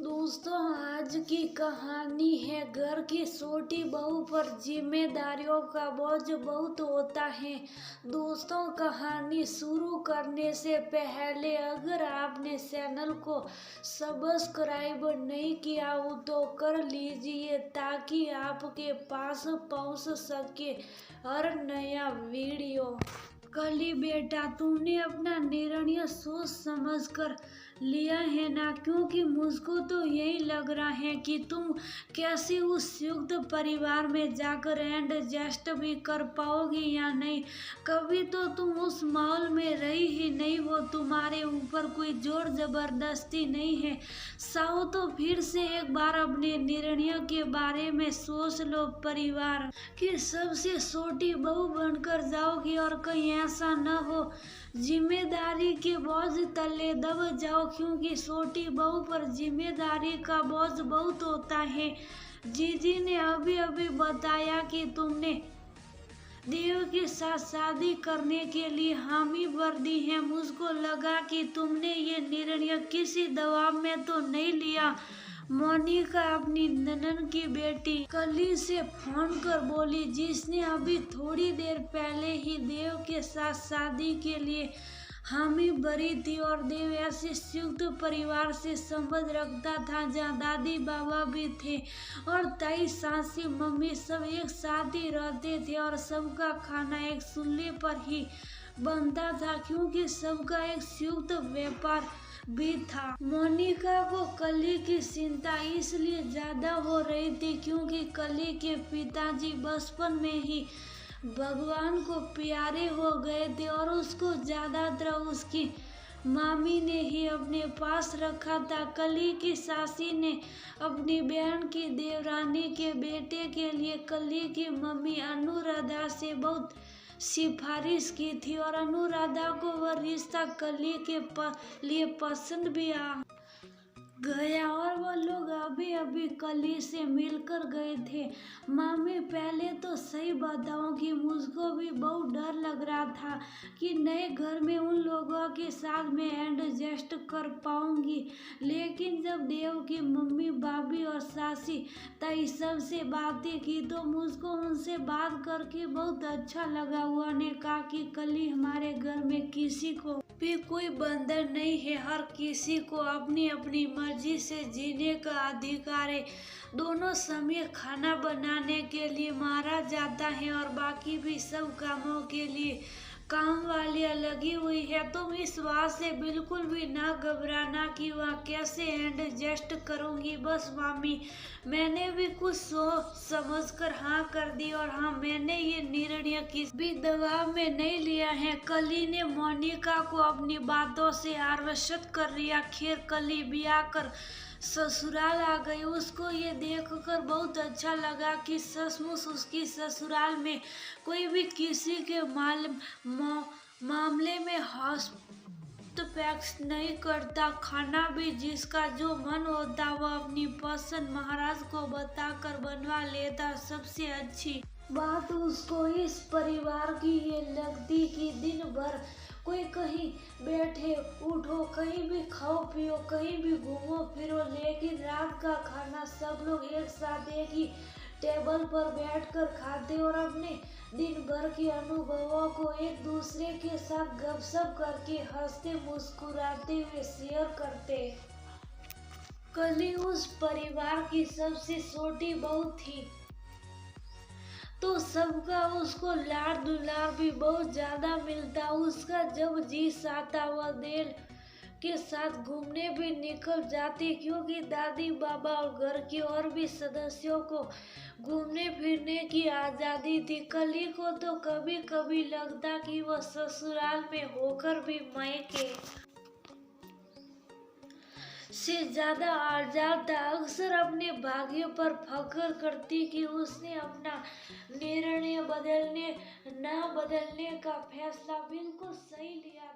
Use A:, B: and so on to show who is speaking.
A: दोस्तों, आज की कहानी है घर की छोटी बहू पर जिम्मेदारियों का बोझ बहुत होता है। दोस्तों, कहानी शुरू करने से पहले अगर आपने चैनल को सब्सक्राइब नहीं किया हो तो कर लीजिए ताकि आपके पास पहुंच सके हर नया वीडियो। कली बेटा, तुमने अपना निर्णय सोच समझ कर लिया है ना? क्योंकि मुझको तो यही लग रहा है कि तुम कैसे उस संयुक्त परिवार में जाकर एडजस्ट भी कर पाओगी या नहीं। कभी तो तुम उस माहौल में रही ही नहीं, वो तुम्हारे ऊपर कोई जोर जबरदस्ती नहीं है। साओ तो फिर से एक बार अपने निर्णय के बारे में सोच लो। परिवार की सबसे छोटी बहू बनकर जाओगी और कहीं ऐसा न हो जिम्मेदारी के बोझ तले दब जाओ, क्योंकि छोटी बहू पर जिम्मेदारी का बोझ बहुत होता है। जीजी ने अभी अभी बताया कि तुमने देव के साथ शादी करने के लिए हामी भर दी है। मुझको लगा कि तुमने ये निर्णय किसी दबाव में तो नहीं लिया। मोनिका अपनी ननन की बेटी कली से फोन कर बोली, जिसने अभी थोड़ी देर पहले ही देव के साथ शादी के लिए हामी भरी थी। और देव ऐसे संयुक्त परिवार से संबंध रखता था जहाँ दादी बाबा भी थे और ताई सासी मम्मी सब एक साथ ही रहते थे और सबका खाना एक चूल्हे पर ही बनता था, क्योंकि सबका एक संयुक्त व्यापार भी था। मोनिका को कली की चिंता इसलिए ज्यादा हो रही थी क्योंकि कली के पिताजी बचपन में ही भगवान को प्यारे हो गए थे और उसको ज्यादातर उसकी मामी ने ही अपने पास रखा था। कली की सासी ने अपनी बहन की देवरानी के बेटे के लिए कली की मम्मी अनुराधा से बहुत सिफारिश की थी और अनुराधा को वह रिश्ता कली के लिए पसंद भी आ गया और वो लोग अभी अभी कली से मिलकर गए थे। मामी, पहले तो सही बताऊं कि मुझको भी बहुत डर लग रहा था कि नए घर में उन लोगों के साथ मैं एडजस्ट कर पाऊंगी, लेकिन जब देव की मम्मी भाभी और सासी ताई सब से बातें की तो मुझको उनसे बात करके बहुत अच्छा लगा। उन्होंने कहा कि कली, हमारे घर में किसी को भी कोई बंधन नहीं है, हर किसी को अपनी अपनी मर्जी से जीने का अधिकार है। दोनों समय खाना बनाने के लिए मारा जाता है और बाकी भी सब कामों के लिए काम वालियाँ लगी हुई है। तुम इस बात से बिल्कुल भी ना घबराना कि वह कैसे एडजस्ट करूंगी। बस मामी, मैंने भी कुछ सोच समझ कर हाँ कर दी और हाँ, मैंने ये निर्णय किसी भी दबाव में नहीं लिया है। कली ने मोनिका को अपनी बातों से आश्वस्त कर दिया। खैर, कली ब्याह कर ससुराल आ गई। उसको ये देखकर बहुत अच्छा लगा कि सचमुच उसकी ससुराल में कोई भी किसी के मामले में हस्तक्षेप नहीं करता। खाना भी जिसका जो मन होता वह अपनी पसंद महाराज को बताकर बनवा लेता। सबसे अच्छी बात उसको इस परिवार की ये लगती कि दिन भर कोई कहीं बैठे उठो, कहीं भी खाओ पियो, कहीं भी घूमो फिरो, लेकिन रात का खाना सब लोग एक साथ एक ही टेबल पर बैठकर खाते और अपने दिन भर के अनुभवों को एक दूसरे के साथ गपशप करके हंसते मुस्कुराते हुए शेयर करते। कली उस परिवार की सबसे छोटी बहू थी तो सबका उसको लाड़ दुलार भी बहुत ज्यादा मिलता। उसका जब जी चाहता वह देर के साथ घूमने भी निकल जाती, क्योंकि दादी बाबा और घर के और भी सदस्यों को घूमने फिरने की आजादी थी। कली को तो कभी कभी लगता कि वह ससुराल में होकर भी मायके से ज्यादा आजाद था। अक्सर अपने भाग्य पर फख्र करती कि उसने अपना निर्णय बदलने न बदलने का फैसला बिल्कुल सही लिया।